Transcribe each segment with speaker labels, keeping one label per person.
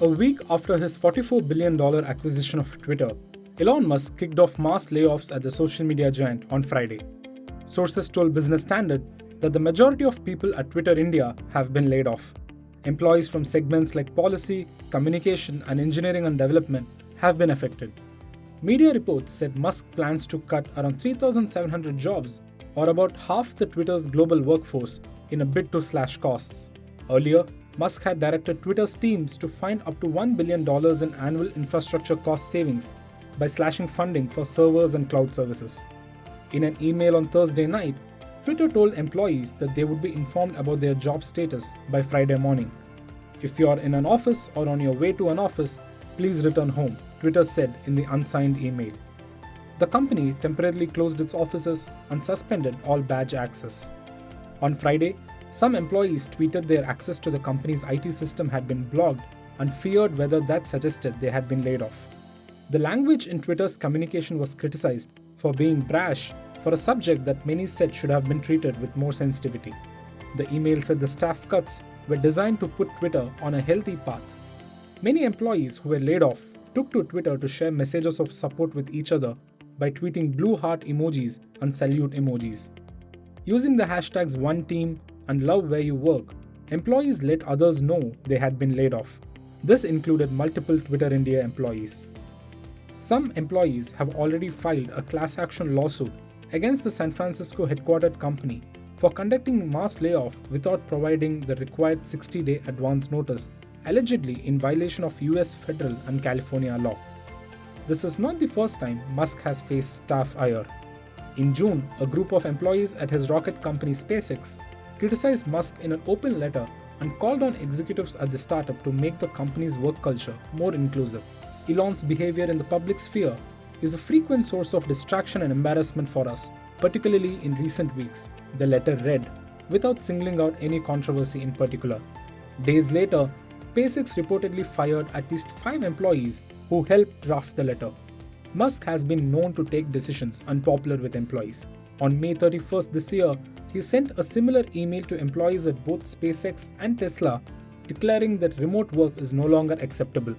Speaker 1: A week after his $44 billion acquisition of Twitter, Elon Musk kicked off mass layoffs at the social media giant on Friday. Sources told Business Standard that the majority of people at Twitter India have been laid off. Employees from segments like policy, communication, and engineering and development have been affected. Media reports said Musk plans to cut around 3,700 jobs, or about half the Twitter's global workforce, in a bid to slash costs. Earlier, Musk had directed Twitter's teams to find up to $1 billion in annual infrastructure cost savings by slashing funding for servers and cloud services. In an email on Thursday night, Twitter told employees that they would be informed about their job status by Friday morning. If you are in an office or on your way to an office, please return home, Twitter said in the unsigned email. The company temporarily closed its offices and suspended all badge access. On Friday, some employees tweeted their access to the company's IT system had been blocked and feared whether that suggested they had been laid off. The language in Twitter's communication was criticized for being brash for a subject that many said should have been treated with more sensitivity. The email said the staff cuts were designed to put Twitter on a healthy path. Many employees who were laid off took to Twitter to share messages of support with each other by tweeting blue heart emojis and salute emojis. Using the hashtags OneTeam and Love Where You Work, employees let others know they had been laid off. This included multiple Twitter India employees. Some employees have already filed a class action lawsuit against the San Francisco headquartered company for conducting mass layoff without providing the required 60-day advance notice, allegedly in violation of US federal and California law. This is not the first time Musk has faced staff ire. In June, a group of employees at his rocket company SpaceX criticized Musk in an open letter and called on executives at the startup to make the company's work culture more inclusive. Elon's behavior in the public sphere is a frequent source of distraction and embarrassment for us, particularly in recent weeks, the letter read, without singling out any controversy in particular. Days later, SpaceX reportedly fired at least 5 employees who helped draft the letter. Musk has been known to take decisions unpopular with employees. On May 31st this year, he sent a similar email to employees at both SpaceX and Tesla declaring that remote work is no longer acceptable.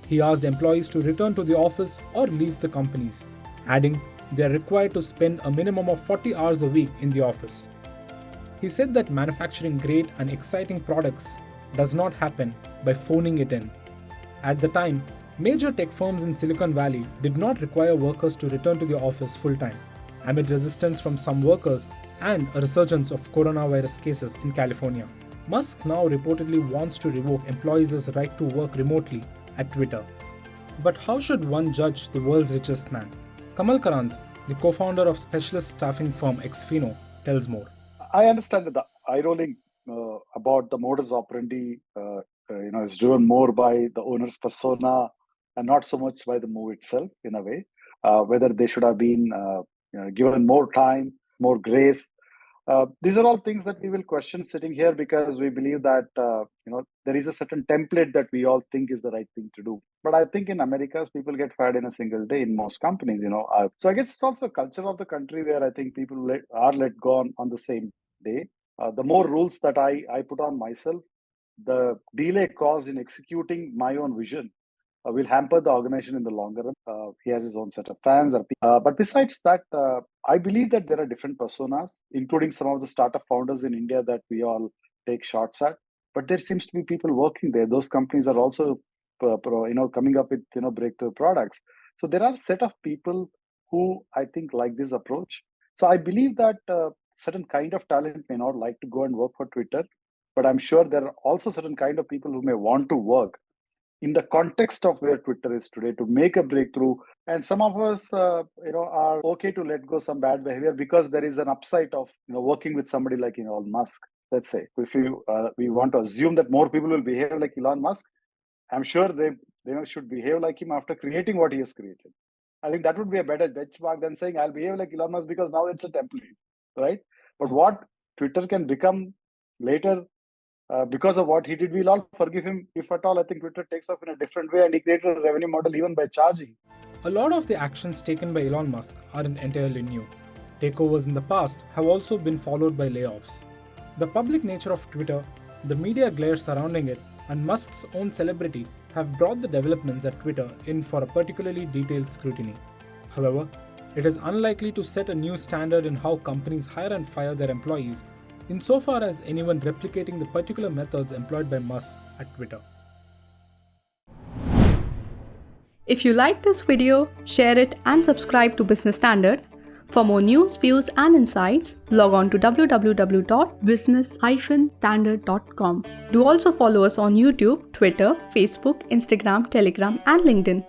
Speaker 1: He asked employees to return to the office or leave the companies, adding they are required to spend a minimum of 40 hours a week in the office. He said that manufacturing great and exciting products does not happen by phoning it in. At the time, major tech firms in Silicon Valley did not require workers to return to the office full-time, amid resistance from some workers and a resurgence of coronavirus cases in California. Musk now reportedly wants to revoke employees' right to work remotely at Twitter. But how should one judge the world's richest man? Kamal Karant, the co-founder of specialist staffing firm Xfino, tells more.
Speaker 2: I understand that the eye rolling about the modus operandi is driven more by the owner's persona and not so much by the move itself, in a way. Whether they should have been given more time, more grace. These are all things that we will question sitting here because we believe that there is a certain template that we all think is the right thing to do. But I think in America, people get fired in a single day in most companies. So I guess it's also a culture of the country where I think people are let go on the same day. The more rules that I put on myself, the delay caused in executing my own vision will hamper the organization in the longer run. He has his own set of fans. But besides that, I believe that there are different personas, including some of the startup founders in India that we all take shots at. But there seems to be people working there. Those companies are also, coming up with breakthrough products. So there are a set of people who I think like this approach. So I believe that certain kind of talent may not like to go and work for Twitter, but I'm sure there are also certain kind of people who may want to work in the context of where Twitter is today to make a breakthrough. And some of us, are okay to let go some bad behavior because there is an upside of, working with somebody like Elon Musk. Let's say, if we want to assume that more people will behave like Elon Musk, I'm sure they should behave like him after creating what he has created. I think that would be a better benchmark than saying I'll behave like Elon Musk because now it's a template, right? But what Twitter can become later because of what he did, we'll all forgive him. If at all, I think Twitter takes off in a different way and he created a revenue model even by charging.
Speaker 1: A lot of the actions taken by Elon Musk aren't entirely new. Takeovers in the past have also been followed by layoffs. The public nature of Twitter, the media glare surrounding it, and Musk's own celebrity have brought the developments at Twitter in for a particularly detailed scrutiny. However, it is unlikely to set a new standard in how companies hire and fire their employees, insofar as anyone replicating the particular methods employed by Musk at Twitter.
Speaker 3: If you like this video, share it and subscribe to Business Standard. For more news, views and insights, log on to www.business-standard.com. Do also follow us on YouTube, Twitter, Facebook, Instagram, Telegram and LinkedIn.